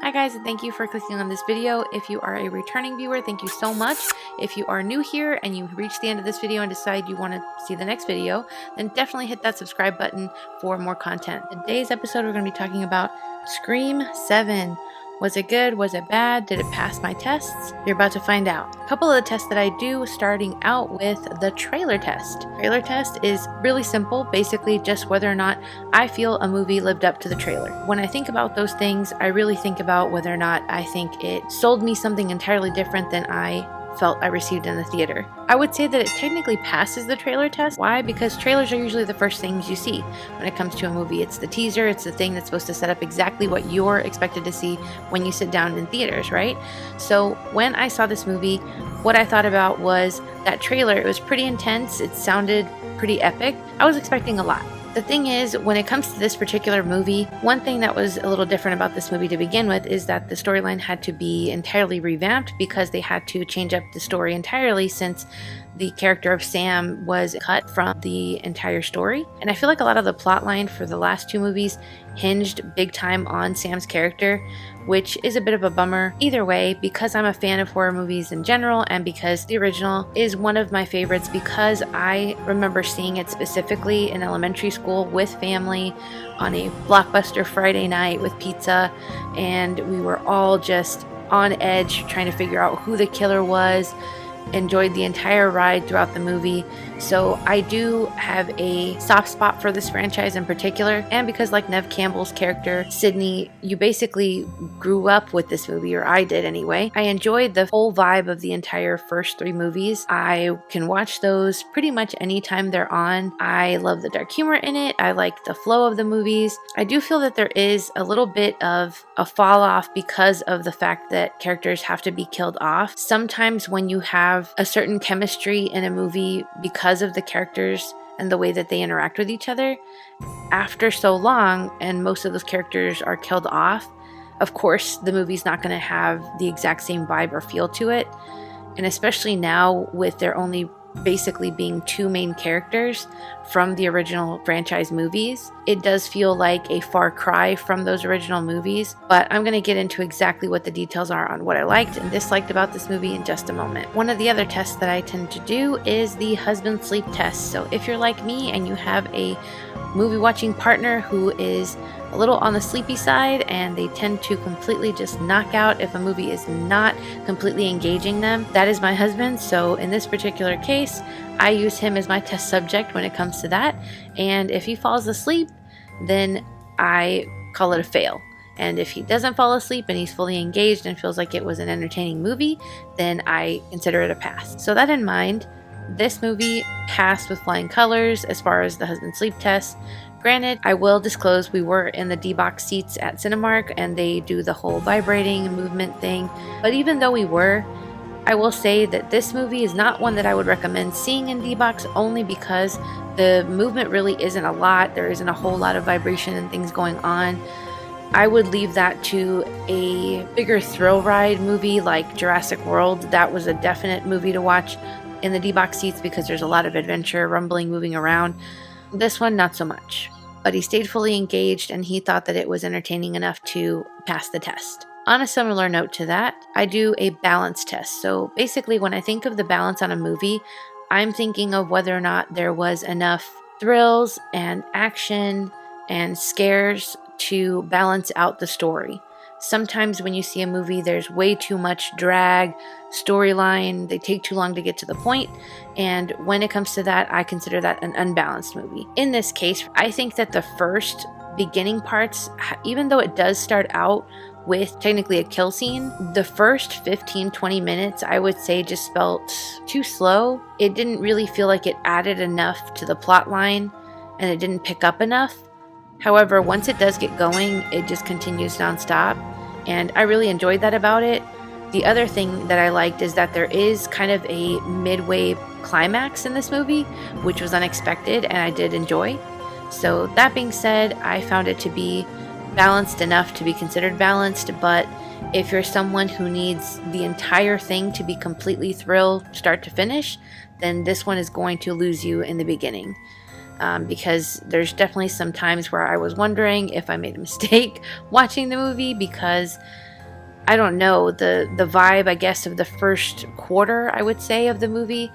Hi guys, and thank you for clicking on this video. If you are a returning viewer, thank you so much. If you are new here and you reach the end of this video and decide you want to see the next video, then definitely hit that subscribe button for more content. In today's episode, we're going to be talking about Scream 7. Was it good? Was it bad? Did it pass my tests? You're about to find out. A couple of the tests that I do, starting out with the trailer test. Trailer test is really simple, basically just whether or not I feel a movie lived up to the trailer. When I think about those things, I really think about whether or not I think it sold me something entirely different than I felt I received in the theater. I would say that it technically passes the trailer test. Why? Because trailers are usually the first things you see when it comes to a movie. It's the teaser, it's the thing that's supposed to set up exactly what you're expected to see when you sit down in theaters, right? So when I saw this movie, what I thought about was that trailer. It was pretty intense, it sounded pretty epic. I was expecting a lot. The thing is, when it comes to this particular movie, one thing that was a little different about this movie to begin with is that the storyline had to be entirely revamped because they had to change up the story entirely since the character of Sam was cut from the entire story. And I feel like a lot of the plot line for the last two movies hinged big time on Sam's character, which is a bit of a bummer. Either way, because I'm a fan of horror movies in general and because the original is one of my favorites, because I remember seeing it specifically in elementary school with family on a Blockbuster Friday night with pizza, and we were all just on edge trying to figure out who the killer was. Enjoyed the entire ride throughout the movie. So I do have a soft spot for this franchise in particular, and because like Neve Campbell's character Sidney, you basically grew up with this movie, or I did anyway. I enjoyed the whole vibe of the entire first three movies. I can watch those pretty much anytime they're on. I love the dark humor in it. I like the flow of the movies. I do feel that there is a little bit of a fall off because of the fact that characters have to be killed off. Sometimes when you have a certain chemistry in a movie because of the characters and the way that they interact with each other, after so long and most of those characters are killed off, of course the movie's not going to have the exact same vibe or feel to it. And especially now with there only basically being two main characters from the original franchise movies, it does feel like a far cry from those original movies. But I'm going to get into exactly what the details are on what I liked and disliked about this movie in just a moment. One of the other tests that I tend to do is the husband sleep test. So if you're like me and you have a movie watching partner who is a little on the sleepy side and they tend to completely just knock out if a movie is not completely engaging them, that is my husband. So in this particular case, I use him as my test subject when it comes to that. And if he falls asleep, then I call it a fail. And if he doesn't fall asleep and he's fully engaged and feels like it was an entertaining movie, then I consider it a pass. So that in mind, this movie passed with flying colors as far as the husband sleep test. Granted, I will disclose we were in the D-Box seats at Cinemark and they do the whole vibrating movement thing. But even though we were, I will say that this movie is not one that I would recommend seeing in D-Box, only because the movement really isn't a lot. There isn't a whole lot of vibration and things going on. I would leave that to a bigger thrill ride movie like Jurassic World. That was a definite movie to watch in the D-Box seats because there's a lot of adventure, rumbling, moving around. This one, not so much. But he stayed fully engaged and he thought that it was entertaining enough to pass the test. On a similar note to that, I do a balance test. So basically when I think of the balance on a movie, I'm thinking of whether or not there was enough thrills and action and scares to balance out the story. Sometimes when you see a movie, there's way too much drag, storyline, they take too long to get to the point, and when it comes to that, I consider that an unbalanced movie. In this case, I think that the first beginning parts, even though it does start out with technically a kill scene, the first 15-20 minutes I would say just felt too slow. It didn't really feel like it added enough to the plot line, and it didn't pick up enough. However, once it does get going, it just continues nonstop, and I really enjoyed that about it. The other thing that I liked is that there is kind of a midway climax in this movie, which was unexpected and I did enjoy. So that being said, I found it to be balanced enough to be considered balanced, but if you're someone who needs the entire thing to be completely thrilled start to finish, then this one is going to lose you in the beginning. Because there's definitely some times where I was wondering if I made a mistake watching the movie, because I don't know, the vibe, I guess, of the first quarter, I would say, of the movie,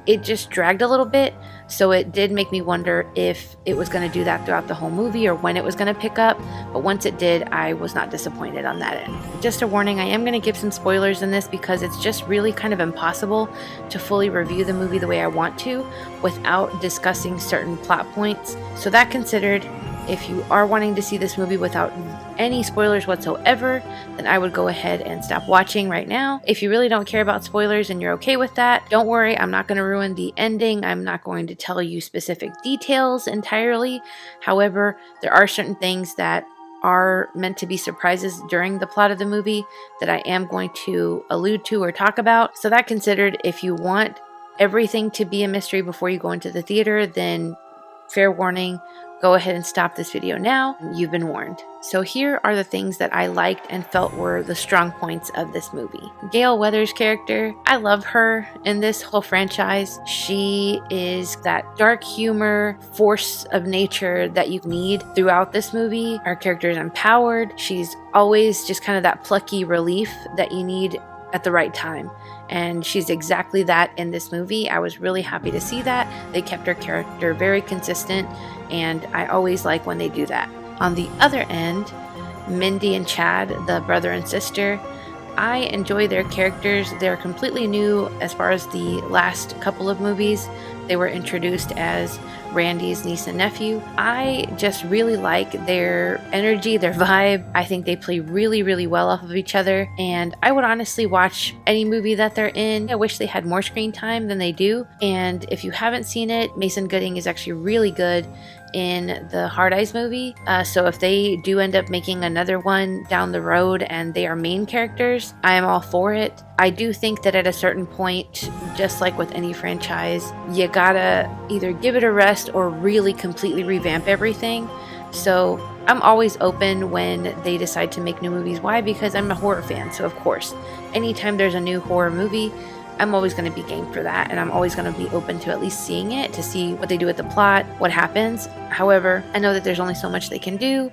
it just dragged a little bit. So it did make me wonder if it was going to do that throughout the whole movie or when it was going to pick up. But once it did, I was not disappointed on that end. Just a warning, I am going to give some spoilers in this because it's just really kind of impossible to fully review the movie the way I want to without discussing certain plot points. So that considered, if you are wanting to see this movie without any spoilers whatsoever, then I would go ahead and stop watching right now. If you really don't care about spoilers and you're okay with that, don't worry, I'm not going to ruin the ending. I'm not going to tell you specific details entirely. However, there are certain things that are meant to be surprises during the plot of the movie that I am going to allude to or talk about. So that considered, if you want everything to be a mystery before you go into the theater, then fair warning, go ahead and stop this video now. You've been warned. So here are the things that I liked and felt were the strong points of this movie. Gale Weathers' character, I love her in this whole franchise. She is that dark humor, force of nature that you need throughout this movie. Her character is empowered. She's always just kind of that plucky relief that you need at the right time. And she's exactly that in this movie. I was really happy to see that. They kept her character very consistent, and I always like when they do that. On the other end, Mindy and Chad, the brother and sister, I enjoy their characters. They're completely new as far as the last couple of movies. They were introduced as Randy's niece and nephew. I just really like their energy, their vibe. I think they play really, really well off of each other, and I would honestly watch any movie that they're in. I wish they had more screen time than they do, and if you haven't seen it, Mason Gooding is actually really good in the Hard Eyes movie. So if they do end up making another one down the road and they are main characters, I am all for it. I do think that at a certain point, just like with any franchise, you gotta either give it a rest or really completely revamp everything. So I'm always open when they decide to make new movies. Why? Because I'm a horror fan. So of course, anytime there's a new horror movie, I'm always going to be game for that, and I'm always going to be open to at least seeing it, to see what they do with the plot, what happens. However, I know that there's only so much they can do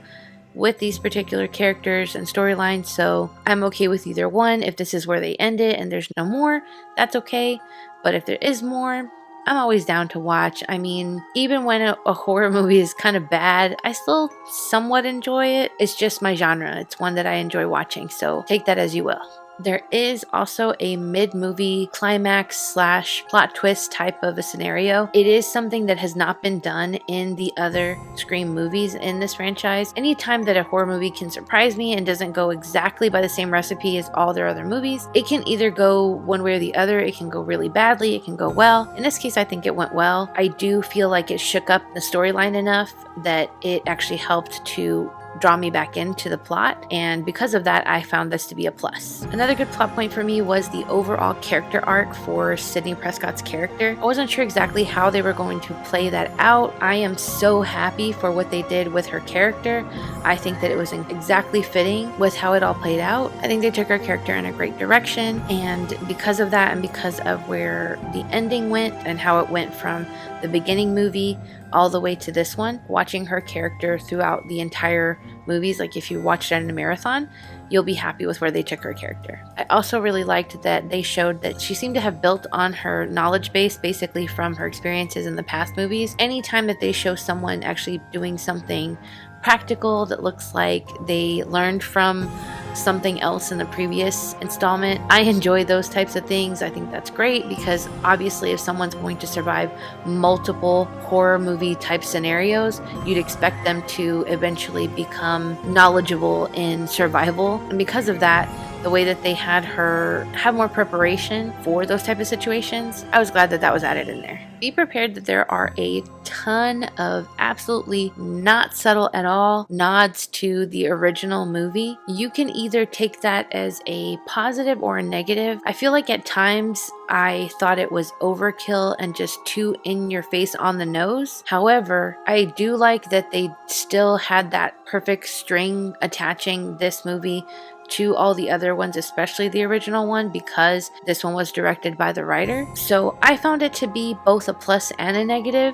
with these particular characters and storylines, so I'm okay with either one. If this is where they end it and there's no more, that's okay. But if there is more, I'm always down to watch. I mean, even when a horror movie is kind of bad, I still somewhat enjoy it. It's just my genre. It's one that I enjoy watching, so take that as you will. There is also a mid-movie climax / plot twist type of a scenario. It is something that has not been done in the other Scream movies in this franchise. Anytime that a horror movie can surprise me and doesn't go exactly by the same recipe as all their other movies, it can either go one way or the other. It can go really badly, it can go well. In this case, I think it went well. I do feel like it shook up the storyline enough that it actually helped to draw me back into the plot, and because of that, I found this to be a plus. Another good plot point for me was the overall character arc for Sidney Prescott's character. I wasn't sure exactly how they were going to play that out. I am so happy for what they did with her character. I think that it was exactly fitting with how it all played out. I think they took her character in a great direction, and because of that, and because of where the ending went and how it went from the beginning movie all the way to this one, watching her character throughout the entire movies, like if you watched it in a marathon, you'll be happy with where they took her character. I also really liked that they showed that she seemed to have built on her knowledge base basically from her experiences in the past movies. Anytime that they show someone actually doing something practical that looks like they learned from something else in the previous installment, I enjoy those types of things. I think that's great because obviously if someone's going to survive multiple horror movie type scenarios, you'd expect them to eventually become knowledgeable in survival. And because of that, the way that they had her have more preparation for those type of situations, I was glad that that was added in there. Be prepared that there are a ton of absolutely not subtle at all nods to the original movie. You can either take that as a positive or a negative. I feel like at times I thought it was overkill and just too in your face on the nose. However, I do like that they still had that perfect string attaching this movie to all the other ones, especially the original one, because this one was directed by the writer. So I found it to be both a plus and a negative,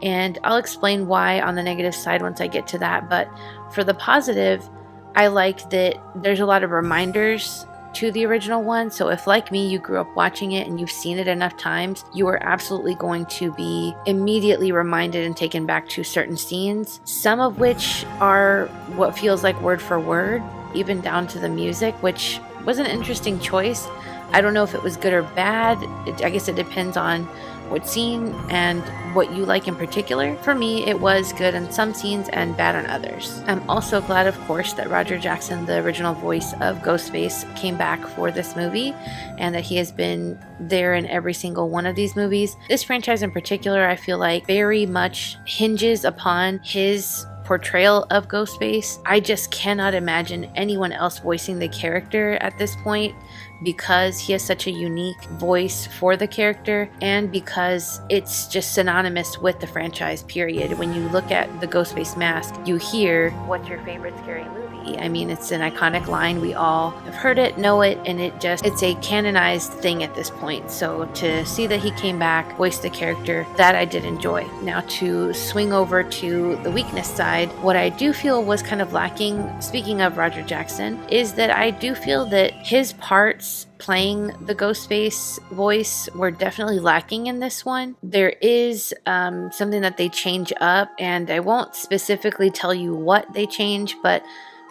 and I'll explain why on the negative side once I get to that. But for the positive, I like that there's a lot of reminders to the original one. So if, like me, you grew up watching it and you've seen it enough times, you are absolutely going to be immediately reminded and taken back to certain scenes, some of which are what feels like word for word, even down to the music, which was an interesting choice. I don't know if it was good or bad. I guess it depends on what scene and what you like in particular. For me, it was good on some scenes and bad on others. I'm also glad, of course, that Roger Jackson, the original voice of Ghostface, came back for this movie and that he has been there in every single one of these movies. This franchise in particular, I feel like very much hinges upon his portrayal of Ghostface. I just cannot imagine anyone else voicing the character at this point, because he has such a unique voice for the character and because it's just synonymous with the franchise, period. When you look at the Ghostface mask, you hear, "What's your favorite scary movie?" I mean, it's an iconic line. We all have heard it, know it, and it's a canonized thing at this point. So to see that he came back, voiced the character, that I did enjoy. Now to swing over to the weakness side, what I do feel was kind of lacking, speaking of Roger Jackson, is that I do feel that his parts playing the Ghostface voice were definitely lacking in this one. There is something that they change up, and I won't specifically tell you what they change, but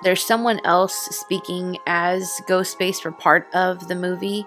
there's someone else speaking as Ghostface for part of the movie,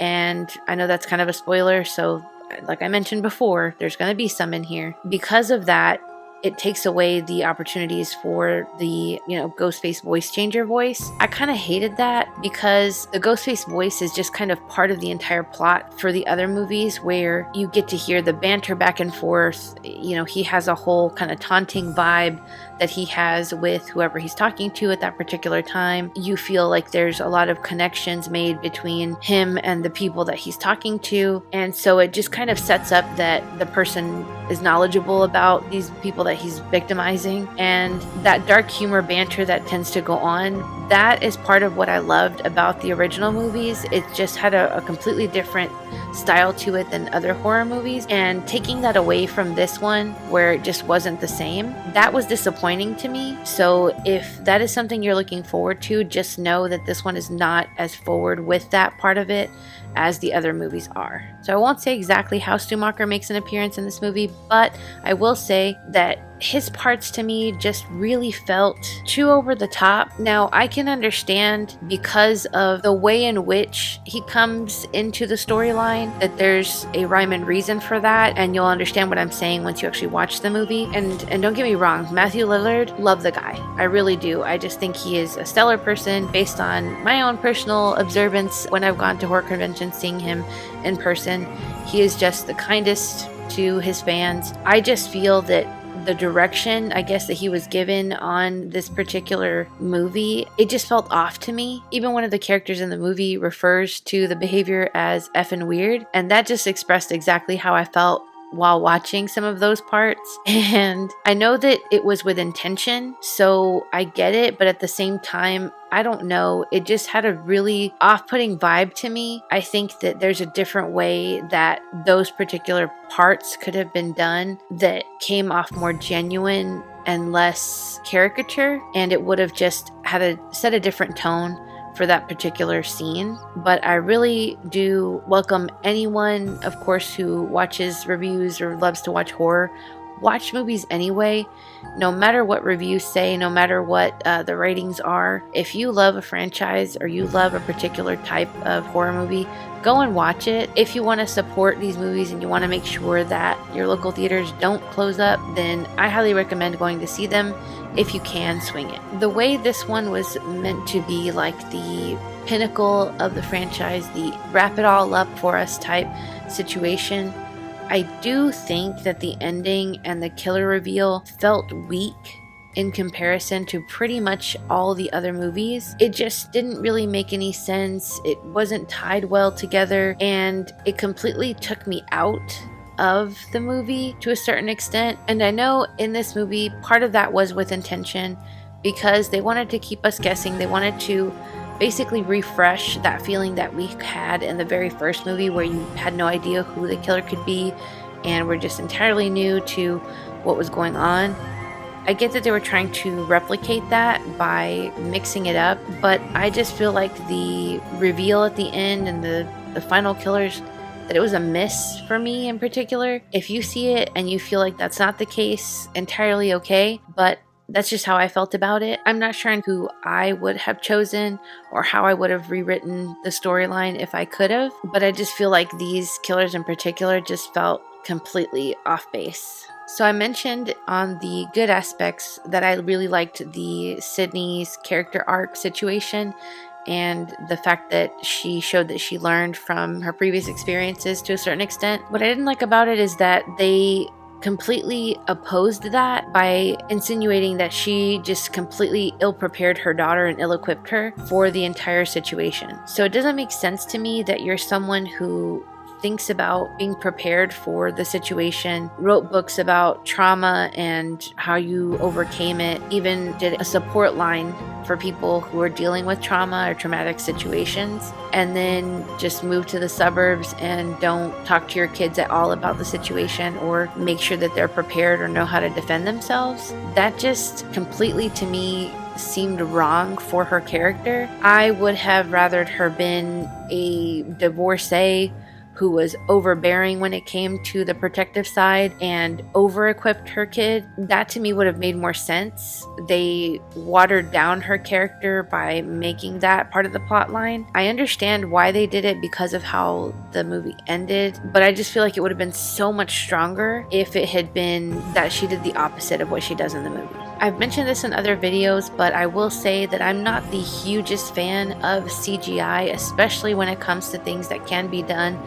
and I know that's kind of a spoiler, so like I mentioned before, there's going to be some in here. Because of that, it takes away the opportunities for the, Ghostface voice changer voice. I kind of hated that because the Ghostface voice is just kind of part of the entire plot for the other movies, where you get to hear the banter back and forth. He has a whole kind of taunting vibe that he has with whoever he's talking to at that particular time. You feel like there's a lot of connections made between him and the people that he's talking to. And so it just kind of sets up that the person is knowledgeable about these people that he's victimizing. And that dark humor banter that tends to go on, that is part of what I loved about the original movies. It just had a completely different style to it than other horror movies. And taking that away from this one, where it just wasn't the same, that was disappointing to me. So if that is something you're looking forward to, just know that this one is not as forward with that part of it as the other movies are. So I won't say exactly how Stumacher makes an appearance in this movie, but I will say that his parts to me just really felt too over the top. Now, I can understand, because of the way in which he comes into the storyline, that there's a rhyme and reason for that, and you'll understand what I'm saying once you actually watch the movie. And don't get me wrong, Matthew Lillard, love the guy. I really do. I just think he is a stellar person based on my own personal observance when I've gone to horror conventions, seeing him in person. He is just the kindest to his fans. I just feel that the direction, I guess, that he was given on this particular movie, it just felt off to me. Even one of the characters in the movie refers to the behavior as effing weird, and that just expressed exactly how I felt while watching some of those parts. And I know that it was with intention, so I get it, but at the same time, I don't know, it just had a really off-putting vibe to me. I think that there's a different way that those particular parts could have been done that came off more genuine and less caricature, and it would have just had set a different tone for that particular scene. But I really do welcome anyone, of course, who watches reviews or loves to watch horror. Watch movies anyway, no matter what reviews say, no matter what the ratings are. If you love a franchise or you love a particular type of horror movie, go and watch it. If you want to support these movies and you want to make sure that your local theaters don't close up, then I highly recommend going to see them if you can swing it. The way this one was meant to be like the pinnacle of the franchise, the wrap it all up for us type situation, I do think that the ending and the killer reveal felt weak in comparison to pretty much all the other movies. It just didn't really make any sense. It wasn't tied well together, and it completely took me out of the movie to a certain extent. And I know in this movie, part of that was with intention, because they wanted to keep us guessing. They wanted to basically refresh that feeling that we had in the very first movie, where you had no idea who the killer could be and were just entirely new to what was going on. I get that they were trying to replicate that by mixing it up, but I just feel like the reveal at the end and the final killers, that it was a miss for me in particular. If you see it and you feel like that's not the case, entirely okay, but that's just how I felt about it. I'm not sure who I would have chosen or how I would have rewritten the storyline if I could have, but I just feel like these killers in particular just felt completely off base. So I mentioned on the good aspects that I really liked the Sidney's character arc situation and the fact that she showed that she learned from her previous experiences to a certain extent. What I didn't like about it is that they completely opposed that by insinuating that she just completely ill-prepared her daughter and ill-equipped her for the entire situation. So it doesn't make sense to me that you're someone who thinks about being prepared for the situation, wrote books about trauma and how you overcame it, even did a support line for people who are dealing with trauma or traumatic situations, and then just move to the suburbs and don't talk to your kids at all about the situation or make sure that they're prepared or know how to defend themselves. That just completely, to me, seemed wrong for her character. I would have rathered her been a divorcee who was overbearing when it came to the protective side and over-equipped her kid. That to me would have made more sense. They watered down her character by making that part of the plot line. I understand why they did it because of how the movie ended, but I just feel like it would have been so much stronger if it had been that she did the opposite of what she does in the movie. I've mentioned this in other videos, but I will say that I'm not the hugest fan of CGI, especially when it comes to things that can be done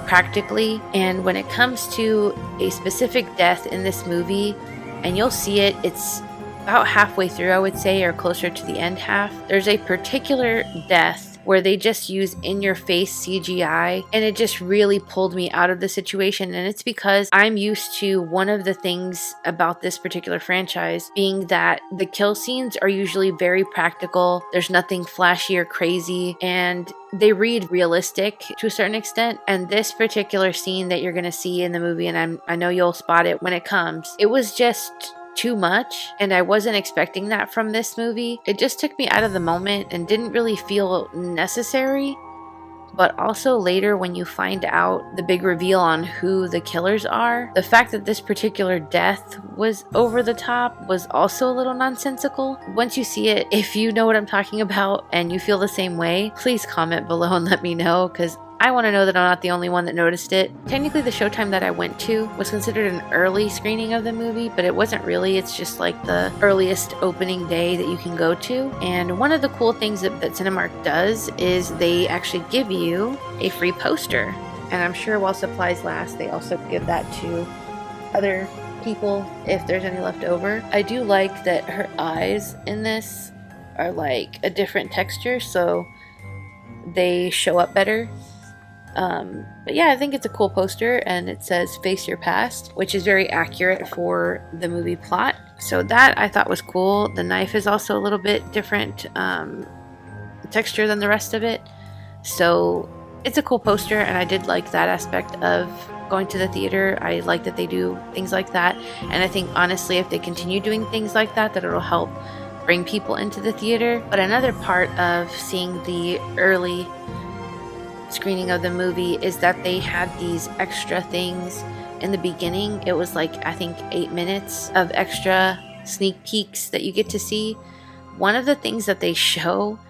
practically. And when it comes to a specific death in this movie, and you'll see it, it's about halfway through, I would say, or closer to the end half. There's a particular death where they just use in-your-face CGI, and it just really pulled me out of the situation. And it's because I'm used to one of the things about this particular franchise being that the kill scenes are usually very practical. There's nothing flashy or crazy, and they read realistic to a certain extent. And this particular scene that you're going to see in the movie, and I know you'll spot it when it comes, it was just too much, and I wasn't expecting that from this movie. It just took me out of the moment and didn't really feel necessary. But also later, when you find out the big reveal on who the killers are, the fact that this particular death was over the top was also a little nonsensical. Once you see it, if you know what I'm talking about and you feel the same way, please comment below and let me know, because I want to know that I'm not the only one that noticed it. Technically, the showtime that I went to was considered an early screening of the movie, but it wasn't really. It's just like the earliest opening day that you can go to. And one of the cool things that Cinemark does is they actually give you a free poster. And I'm sure while supplies last, they also give that to other people if there's any left over. I do like that her eyes in this are like a different texture, so they show up better. But yeah, I think it's a cool poster, and it says "Face Your Past," which is very accurate for the movie plot. So that I thought was cool. The knife is also a little bit different texture than the rest of it. So it's a cool poster, and I did like that aspect of going to the theater. I like that they do things like that, and I think honestly, if they continue doing things like that, that it'll help bring people into the theater. But another part of seeing the early screening of the movie is that they had these extra things in the beginning. It was like, I think 8 minutes of extra sneak peeks that you get to see. One of the things that they show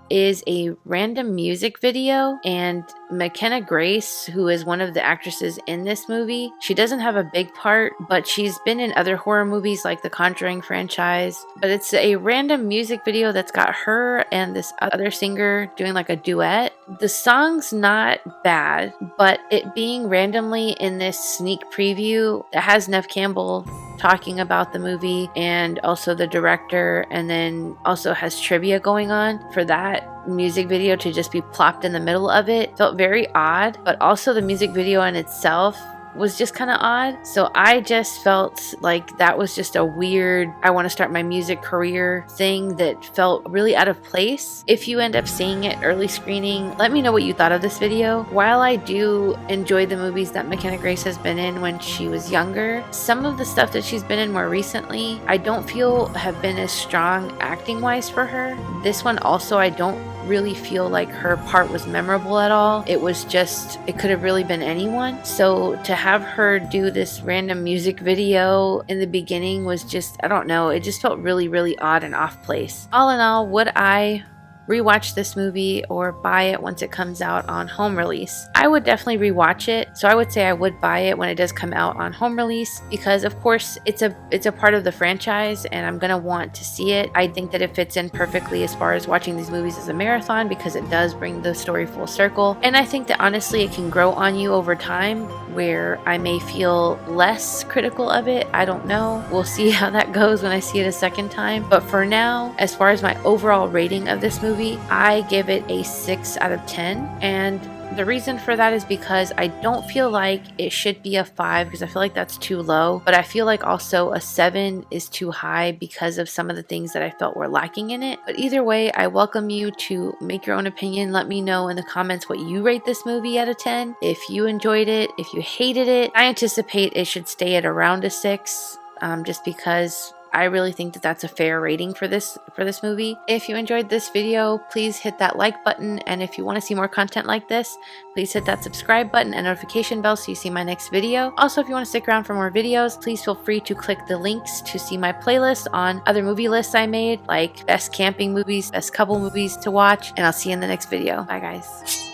is a random music video, and McKenna Grace, who is one of the actresses in this movie, she doesn't have a big part, but she's been in other horror movies like the Conjuring franchise. But it's a random music video that's got her and this other singer doing like a duet. The song's not bad, but it being randomly in this sneak preview that has Neve Campbell talking about the movie and also the director, and then also has trivia going on, for that music video to just be plopped in the middle of it felt very odd. But also the music video in itself was just kind of odd. So I just felt like that was just a weird, I want to start my music career thing that felt really out of place. If you end up seeing it early screening, let me know what you thought of this video. While I do enjoy the movies that McKenna Grace has been in when she was younger, some of the stuff that she's been in more recently, I don't feel have been as strong acting wise for her. This one also, I don't really feel like her part was memorable at all. It was just, it could have really been anyone. So to have her do this random music video in the beginning was just, I don't know, it just felt really, really odd and off place. All in all, would I rewatch this movie or buy it once it comes out on home release? I would definitely rewatch it. So I would say I would buy it when it does come out on home release, because of course it's a part of the franchise and I'm gonna want to see it. I think that it fits in perfectly as far as watching these movies as a marathon, because it does bring the story full circle. And I think that honestly it can grow on you over time, where I may feel less critical of it. I don't know. We'll see how that goes when I see it a second time. But for now, as far as my overall rating of this movie, I give it a 6 out of 10. And the reason for that is because I don't feel like it should be a 5, because I feel like that's too low. But I feel like also a 7 is too high because of some of the things that I felt were lacking in it. But either way, I welcome you to make your own opinion. Let me know in the comments what you rate this movie out of 10. If you enjoyed it, if you hated it. I anticipate it should stay at around a 6, just because I really think that that's a fair rating for this movie. If you enjoyed this video, please hit that like button. And if you want to see more content like this, please hit that subscribe button and notification bell so you see my next video. Also, if you want to stick around for more videos, please feel free to click the links to see my playlist on other movie lists I made, like best camping movies, best couple movies to watch. And I'll see you in the next video. Bye guys.